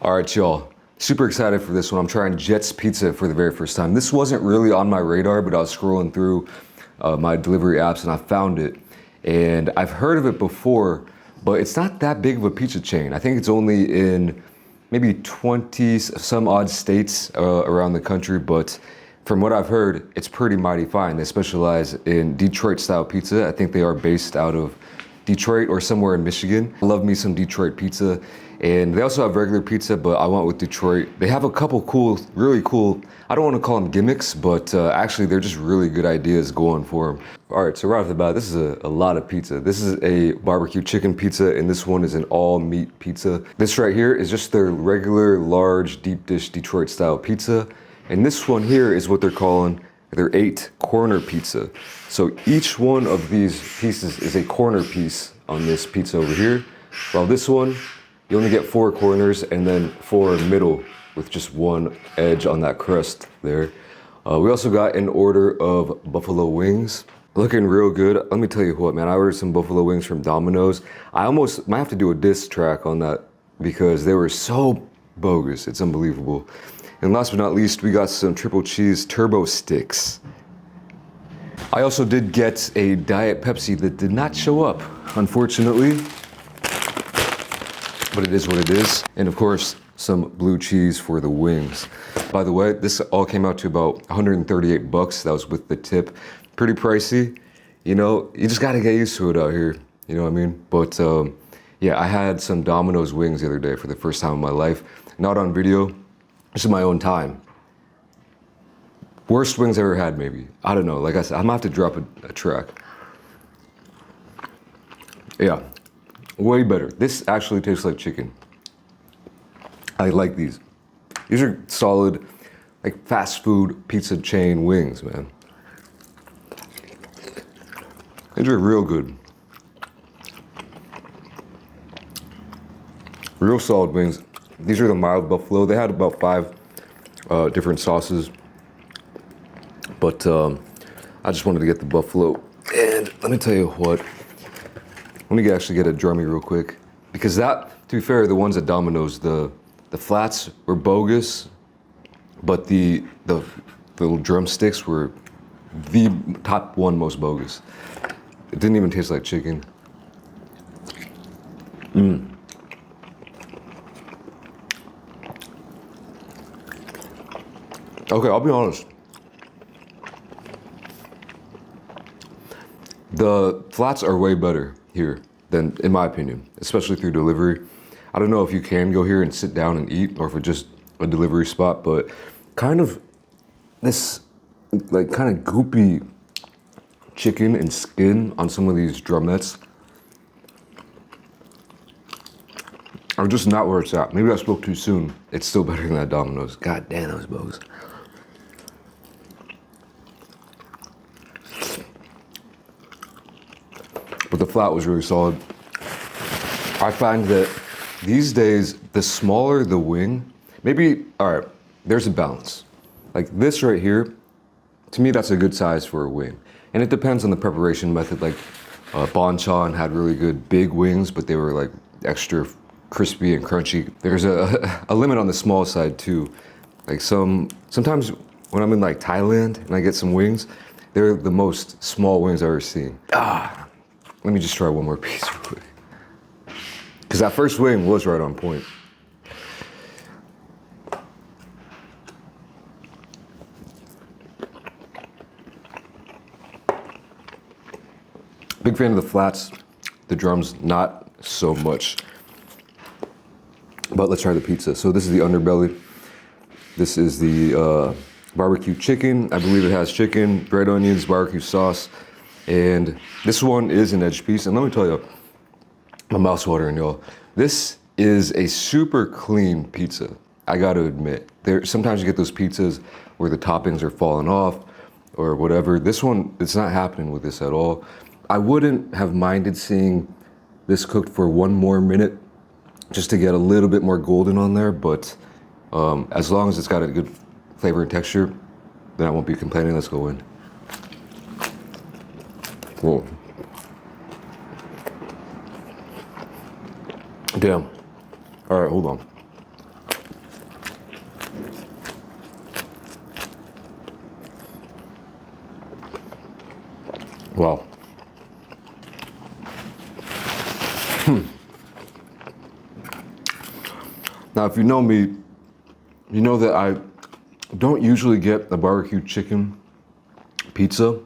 All right, y'all. Super excited for this one. I'm trying Jet's Pizza for the very first time. This wasn't really on my radar, but I was scrolling through my delivery apps and I found it. And I've heard of it before, but it's not that big of a pizza chain. I think it's only in maybe 20 some odd states around the country, but from what I've heard, it's pretty mighty fine. They specialize in Detroit style pizza. I think they are based out of Detroit or somewhere in Michigan. I love me some Detroit pizza. And they also have regular pizza, but I went with Detroit. They have a couple really cool, I don't want to call them gimmicks, but actually they're just really good ideas going for them. All right, so right off the bat, this is a lot of pizza. This is a barbecue chicken pizza, and this one is an all meat pizza. This right here is just their regular large deep dish Detroit style pizza. And this one here is what they're calling their 8-corner pizza. So each one of these pieces is a corner piece on this pizza over here. While this one, you only get 4 corners and then 4 middle with just 1 edge on that crust there. We also got an order of buffalo wings. Looking real good. Let me tell you what, man, I ordered some buffalo wings from Domino's. I almost might have to do a diss track on that because they were so bogus. It's unbelievable. And last but not least, we got some triple cheese turbo sticks. I also did get a Diet Pepsi that did not show up, unfortunately. But it is what it is. And of course, some blue cheese for the wings. By the way, this all came out to about 138 bucks. That was with the tip. Pretty pricey. You know, you just gotta get used to it out here. You know what I mean? But yeah, I had some Domino's wings the other day for the first time in my life. Not on video, just in my own time. Worst wings I ever had, maybe. I don't know. Like I said, I'm gonna have to drop a track. Yeah. Way better. This actually tastes like chicken. I like these. These are solid, like fast food pizza chain wings, man. These are real good. Real solid wings. These are the mild buffalo. They had about 5 different sauces, but I just wanted to get the buffalo. And let me tell you what. Let me actually get a drummy real quick, because that, to be fair, the ones at Domino's, the flats were bogus, but the little drumsticks were the top one most bogus. It didn't even taste like chicken. Okay, I'll be honest. The flats are way better here than, in my opinion, especially through delivery. I don't know if you can go here and sit down and eat or if it's just a delivery spot, but kind of this like kind of goopy chicken and skin on some of these drumettes are just not where it's at. Maybe I spoke too soon. It's still better than that Domino's. God damn, those bogus. But the flat was really solid. I find that these days, the smaller the wing, maybe, all right, there's a balance. Like this right here, to me, that's a good size for a wing. And it depends on the preparation method. Like Bonchon had really good big wings, but they were like extra crispy and crunchy. There's a limit on the small side too. Like sometimes when I'm in like Thailand and I get some wings, they're the most small wings I've ever seen. Let me just try one more piece real quick. Because that first wing was right on point. Big fan of the flats. The drums, not so much. But let's try the pizza. So this is the underbelly. This is the barbecue chicken. I believe it has chicken, red onions, barbecue sauce. And this one is an edge piece. And let me tell you, my mouth's watering, y'all. This is a super clean pizza. I gotta admit. Sometimes you get those pizzas where the toppings are falling off or whatever. This one, it's not happening with this at all. I wouldn't have minded seeing this cooked for 1 more minute just to get a little bit more golden on there. But as long as it's got a good flavor and texture, then I won't be complaining. Let's go in. Whoa. Damn. All right, hold on. Wow. Now, if you know me, you know that I don't usually get a barbecue chicken pizza.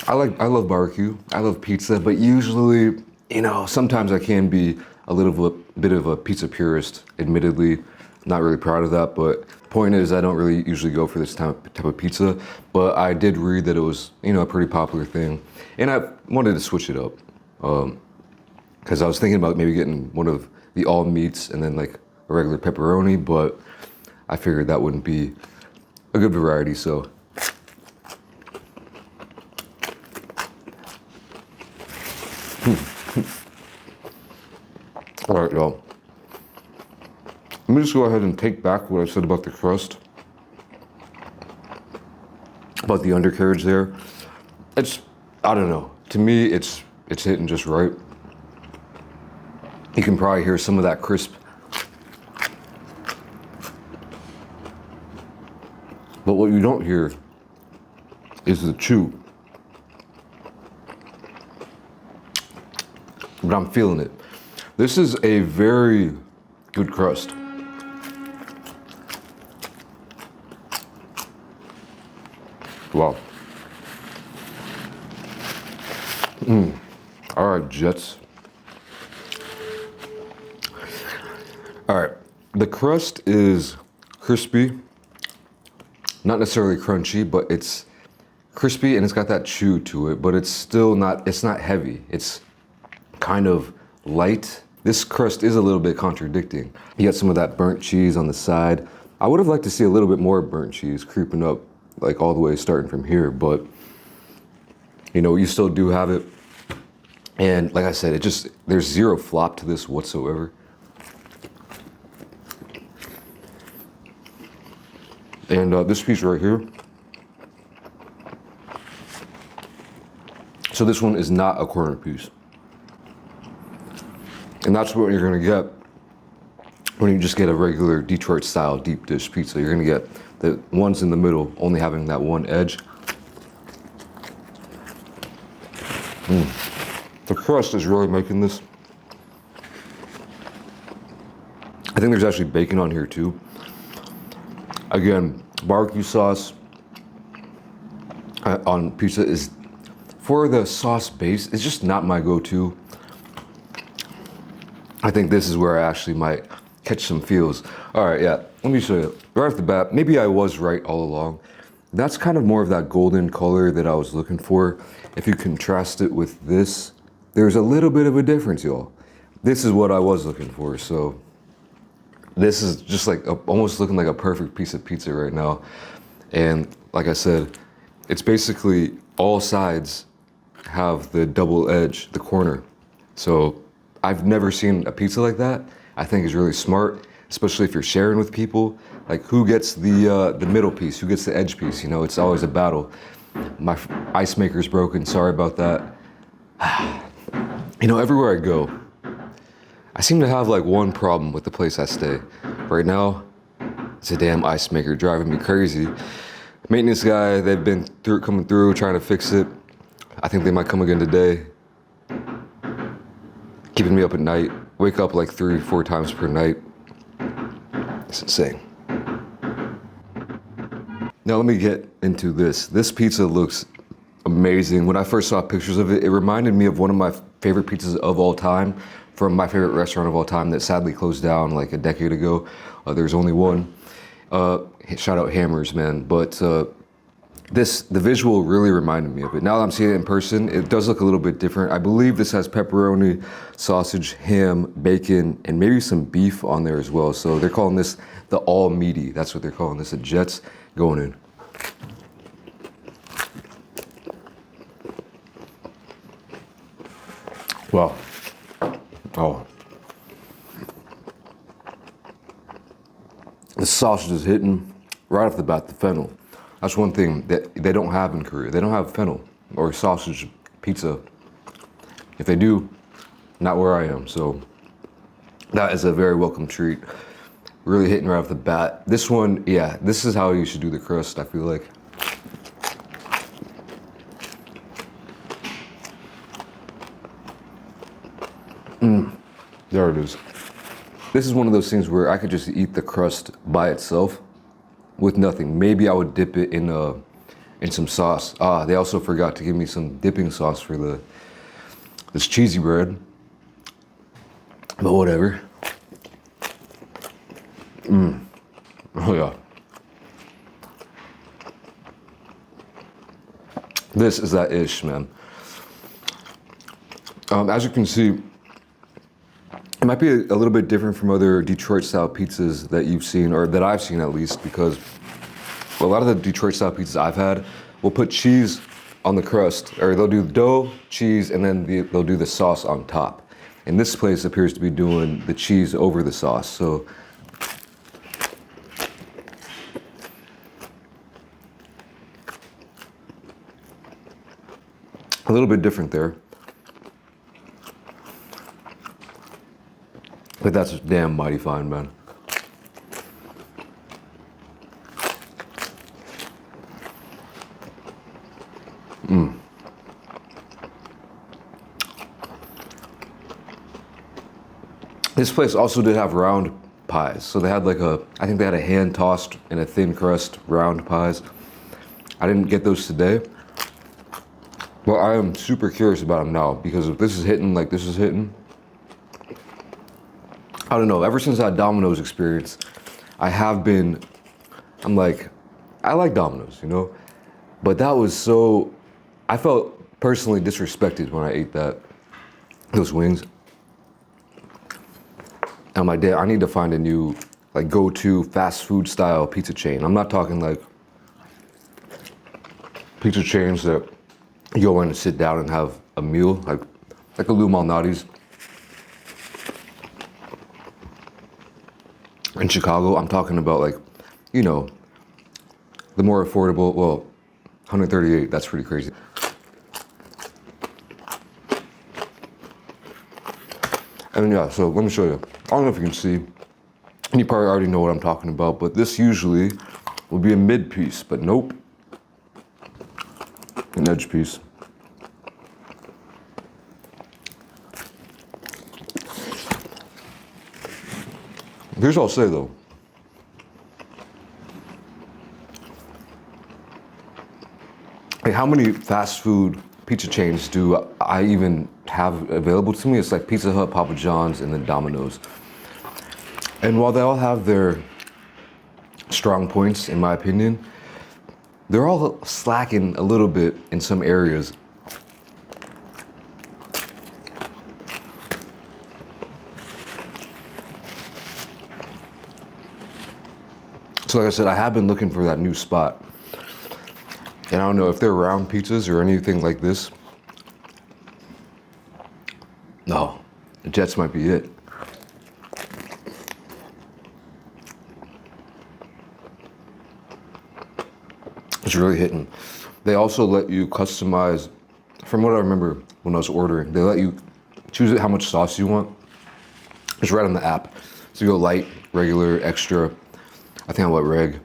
I love barbecue, I love pizza, but usually, you know, sometimes I can be a bit of a pizza purist, admittedly. Not really proud of that, but point is I don't really usually go for this type of pizza, but I did read that it was, you know, a pretty popular thing. And I wanted to switch it up. Because I was thinking about maybe getting one of the all meats and then like a regular pepperoni, but I figured that wouldn't be a good variety, so. All right, y'all. Let me just go ahead and take back what I said about the crust, about the undercarriage there. I don't know. To me, it's hitting just right. You can probably hear some of that crisp. But what you don't hear is the chew. But I'm feeling it. This is a very good crust. Wow. All right, Jets. All right, the crust is crispy, not necessarily crunchy, but it's crispy and it's got that chew to it, but it's not heavy. It's kind of light. This crust is a little bit contradicting. You got some of that burnt cheese on the side. I would have liked to see a little bit more burnt cheese creeping up, like all the way starting from here, but you know, you still do have it. And like I said, there's zero flop to this whatsoever. And this piece right here. So this one is not a corner piece. And that's what you're gonna get when you just get a regular Detroit style deep dish pizza. You're gonna get the ones in the middle only having that one edge. The crust is really making this. I think there's actually bacon on here too. Again, barbecue sauce on pizza is, for the sauce base, it's just not my go-to. I think this is where I actually might catch some feels. All right, yeah, let me show you. Right off the bat, maybe I was right all along. That's kind of more of that golden color that I was looking for. If you contrast it with this, there's a little bit of a difference, y'all. This is what I was looking for, so this is just like almost looking like a perfect piece of pizza right now. And like I said, it's basically all sides have the double edge, the corner. So I've never seen a pizza like that. I think it's really smart, especially if you're sharing with people. Like, who gets the middle piece? Who gets the edge piece? You know, it's always a battle. My ice maker's broken, sorry about that. You know, everywhere I go, I seem to have like one problem with the place I stay. Right now, it's a damn ice maker driving me crazy. Maintenance guy, they've been coming through, trying to fix it. I think they might come again today. Keeping me up at night. Wake up like 3-4 times per night. It's insane. Now let me get into this. This pizza looks amazing. When I first saw pictures of it, it reminded me of one of my favorite pizzas of all time from my favorite restaurant of all time that sadly closed down like a decade ago. There's only one. Shout out Hammers, man. But the visual really reminded me of it. Now that I'm seeing it in person, it does look a little bit different. I believe this has pepperoni, sausage, ham, bacon, and maybe some beef on there as well. So they're calling this the all meaty. That's what they're calling this, at Jets. Going in. Wow. Oh. The sausage is hitting right off the bat, the fennel. That's one thing that they don't have in Korea. They don't have fennel or sausage pizza. If they do, not where I am. So that is a very welcome treat. Really hitting right off the bat. This one, yeah, this is how you should do the crust, I feel like. There it is. This is one of those things where I could just eat the crust by itself with nothing. Maybe I would dip it in some sauce. Ah, they also forgot to give me some dipping sauce for this cheesy bread. But whatever. Oh yeah. This is that ish, man. As you can see, it might be a little bit different from other Detroit-style pizzas that you've seen, or that I've seen at least, because a lot of the Detroit-style pizzas I've had will put cheese on the crust, or they'll do dough, cheese, and then they'll do the sauce on top. And this place appears to be doing the cheese over the sauce, so. A little bit different there. But that's damn mighty fine, man. This place also did have round pies. So they had I think they had a hand tossed and a thin crust round pies. I didn't get those today. But I am super curious about them now, because if this is hitting like this is hitting, I don't know, ever since that Domino's experience, I'm like, I like Domino's, you know? But that was so, I felt personally disrespected when I ate those wings. And I'm like, damn, I need to find a new, go-to fast food style pizza chain. I'm not talking like pizza chains that you go in and sit down and have a meal, like a Lou Malnati's. In Chicago, I'm talking about the more affordable, well, 138, that's pretty crazy. And yeah, so let me show you. I don't know if you can see, and you probably already know what I'm talking about, but this usually would be a mid piece, but nope. An edge piece. Here's what I'll say though. Like, how many fast food pizza chains do I even have available to me? It's like Pizza Hut, Papa John's, and then Domino's. And while they all have their strong points, in my opinion, they're all slacking a little bit in some areas. So like I said, I have been looking for that new spot. And I don't know if they're round pizzas or anything like this. No, the Jets might be it. It's really hitting. They also let you customize, from what I remember when I was ordering, they let you choose how much sauce you want. It's right on the app. So you go light, regular, extra. I think I went reg.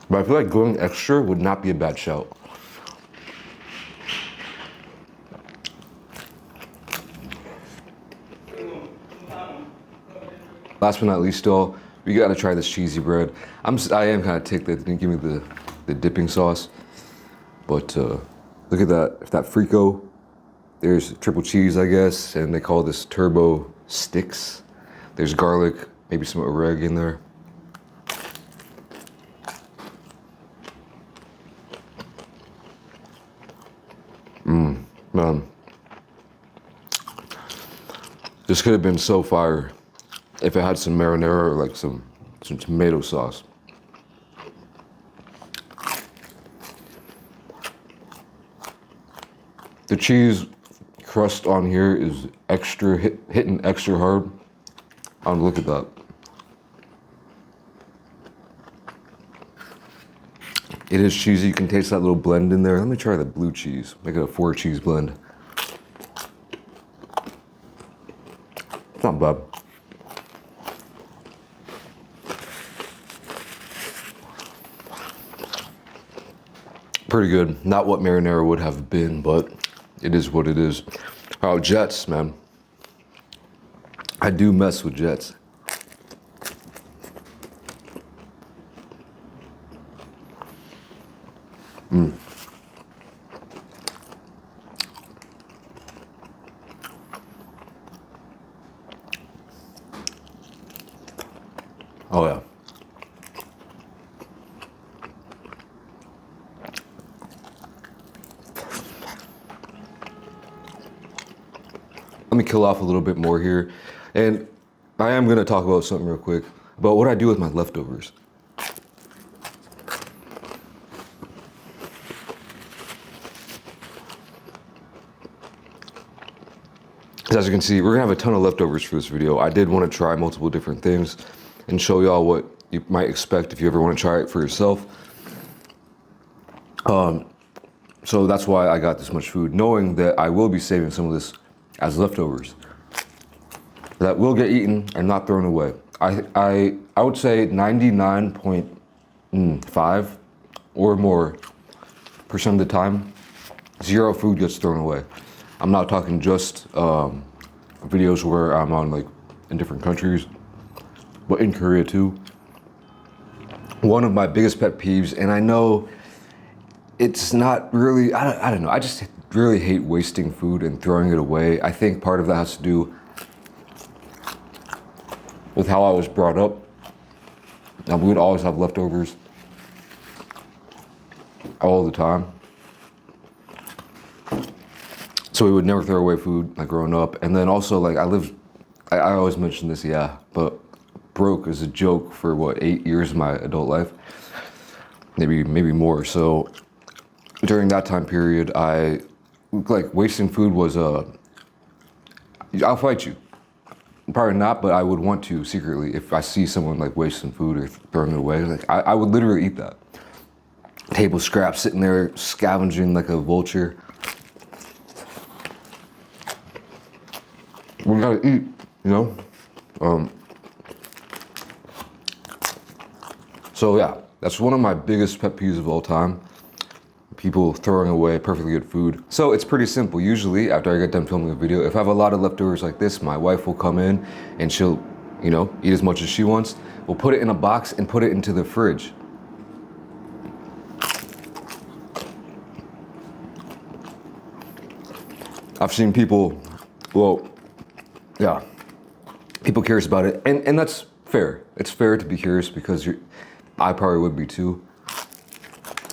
But I feel like going extra would not be a bad shout. Last but not least, though, we gotta try this cheesy bread. I am kind of ticked that they didn't give me the dipping sauce. But look at that Frico. There's triple cheese, I guess, and they call this turbo sticks. There's garlic, maybe some oreg in there. Man. This could have been so fire if it had some marinara or like some tomato sauce. The cheese crust on here is extra, hitting extra hard. Look at that. It is cheesy. You can taste that little blend in there. Let me try the blue cheese. Make it a 4 cheese blend. It's not bad. Pretty good. Not what marinara would have been, but It is what it is. Oh, Jets, man. I do mess with Jets. Oh yeah. Let me kill off a little bit more here. And I am gonna talk about something real quick, about what I do with my leftovers. As you can see, we're gonna have a ton of leftovers for this video. I did wanna try multiple different things and show y'all what you might expect if you ever wanna try it for yourself. So that's why I got this much food, knowing that I will be saving some of this as leftovers that will get eaten and not thrown away. I would say 99.5 or more % of the time, zero food gets thrown away. I'm not talking just videos where I'm on like in different countries, but in Korea too. One of my biggest pet peeves, and I know it's not really, I don't know, I just really hate wasting food and throwing it away. I think part of that has to do with how I was brought up. Now, we would always have leftovers all the time. So we would never throw away food like growing up. And then also like I always mention this, yeah, but broke is a joke for what, 8 years of my adult life, maybe more. So during that time period, like wasting food was I'll fight you. Probably not, but I would want to secretly if I see someone like wasting food or throwing it away. Like I would literally eat that. Table scraps sitting there scavenging like a vulture. We gotta eat, you know? So yeah, that's one of my biggest pet peeves of all time. People throwing away perfectly good food. So it's pretty simple. Usually after I get done filming a video, if I have a lot of leftovers like this, my wife will come in and she'll, you know, eat as much as she wants. We'll put it in a box and put it into the fridge. I've seen people, well, yeah, people curious about it, and that's fair. It's fair to be curious because I probably would be too.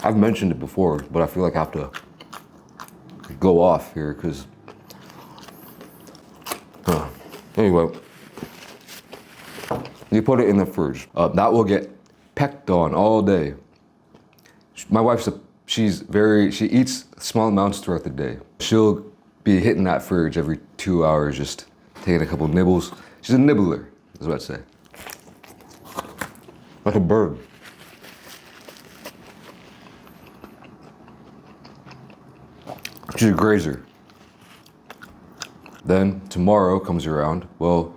I've mentioned it before, but I feel like I have to go off here because, anyway, you put it in the fridge. That will get pecked on all day. My wife's she eats small amounts throughout the day. She'll be hitting that fridge every 2 hours, just taking a couple nibbles. She's a nibbler, is what I'd say. Like a bird. She's a grazer. Then tomorrow comes around, well,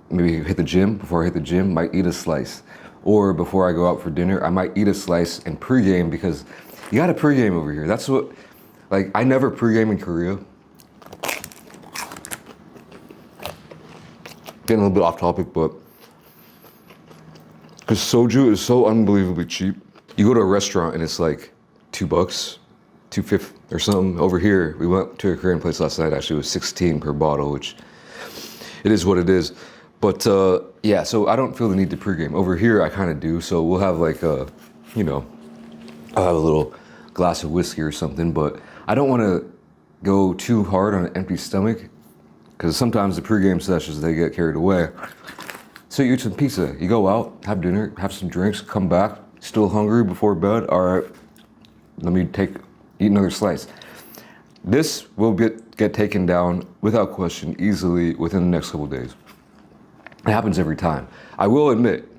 maybe hit the gym. Before I hit the gym, might eat a slice. Or before I go out for dinner, I might eat a slice and pregame because you gotta pregame over here. That's what, like, I never pregame in Korea. Getting a little bit off topic, but because soju is so unbelievably cheap. You go to a restaurant and it's like $2, $2.50 or something. Over here, we went to a Korean place last night. Actually, it was 16 per bottle, which it is what it is. But yeah, so I don't feel the need to pregame. Over here, I kind of do. So we'll have like a, you know, I'll have a little glass of whiskey or something. But I don't want to go too hard on an empty stomach because sometimes the pregame sessions, they get carried away. So you eat some pizza, you go out, have dinner, have some drinks, come back, still hungry before bed. All right, let me eat another slice. This will get taken down without question easily within the next couple of days. It happens every time. I will admit,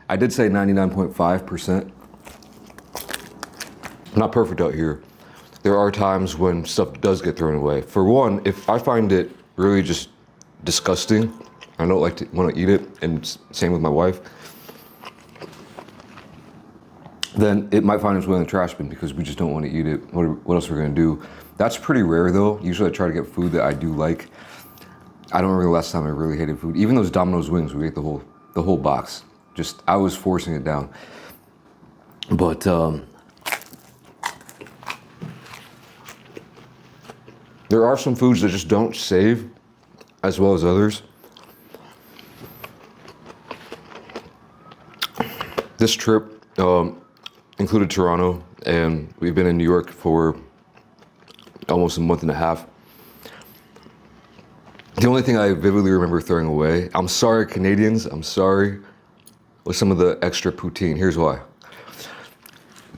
I did say 99.5%. I'm not perfect out here. There are times when stuff does get thrown away. For one, if I find it really just disgusting, I don't want to eat it, and same with my wife. then it might find its way in the trash bin because we just don't want to eat it. What else we're gonna do? That's pretty rare though. Usually I try to get food that I do like. I don't remember the last time I really hated food. Even those Domino's wings, we ate the whole box. Just, I was forcing it down. But there are some foods that just don't save as well as others. This trip included Toronto, and we've been in New York for almost a month and a half. The only thing I vividly remember throwing away, I'm sorry Canadians, I'm sorry, was some of the extra poutine. Here's why.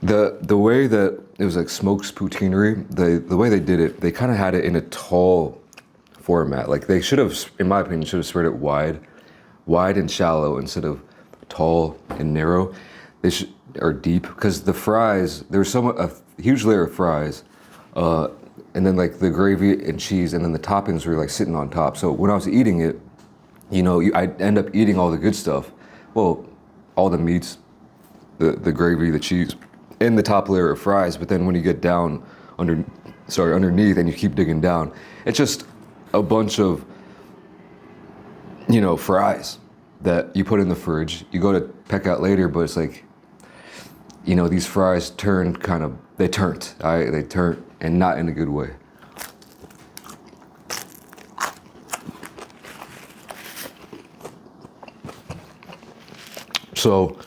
The way that it was like smoked poutineery, the way they did it, they kind of had it in a tall format. Like they should have, in my opinion, should have spread it wide and shallow instead of tall and narrow. They should, or deep, because the fries, there was a huge layer of fries, and then like the gravy and cheese, and then the toppings were like sitting on top. So when I was eating it, you know, I'd end up eating all the good stuff. Well, all the meats, the gravy, the cheese, and the top layer of fries. But then when you get down underneath and you keep digging down, it's just a bunch of, you know, fries that you put in the fridge. You go to peck out later, but it's like, you know, these fries turned they turned, and not in a good way. So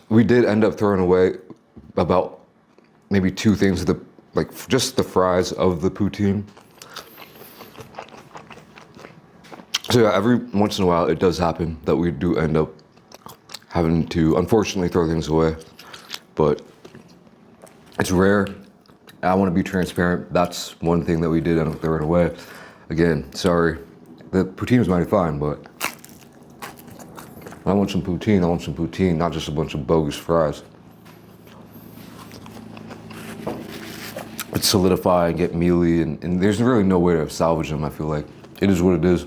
we did end up throwing away about maybe 2 things, like just the fries of the poutine. So yeah, every once in a while it does happen that we do end up having to, unfortunately, throw things away. But it's rare. I want to be transparent. That's one thing that we did end up throwing away. Again, sorry. The poutine was mighty fine, but I want some poutine, not just a bunch of bogus fries. It's solidify and get mealy, and there's really no way to salvage them, I feel like. It is what it is.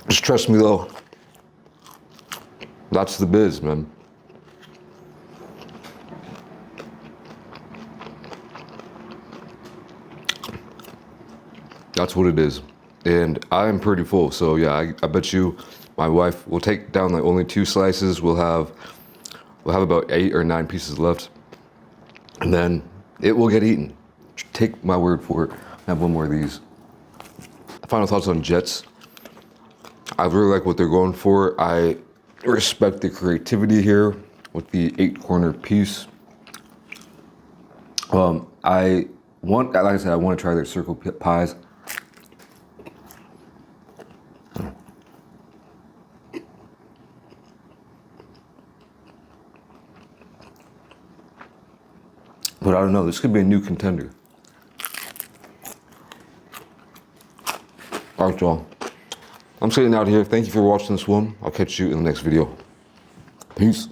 Just trust me though. That's the biz, man. That's what it is. And I am pretty full, so yeah, I bet you my wife will take down like only 2 slices. We'll have about 8 or 9 pieces left, and then it will get eaten. Take my word for it. I have one more of these. Final thoughts on Jets. I really like what they're going for. I respect the creativity here with the 8-corner piece. Like I said, I want to try their circle pies. But I don't know, this could be a new contender. All right, y'all. I'm sitting out here. Thank you for watching this one. I'll catch you in the next video. Peace.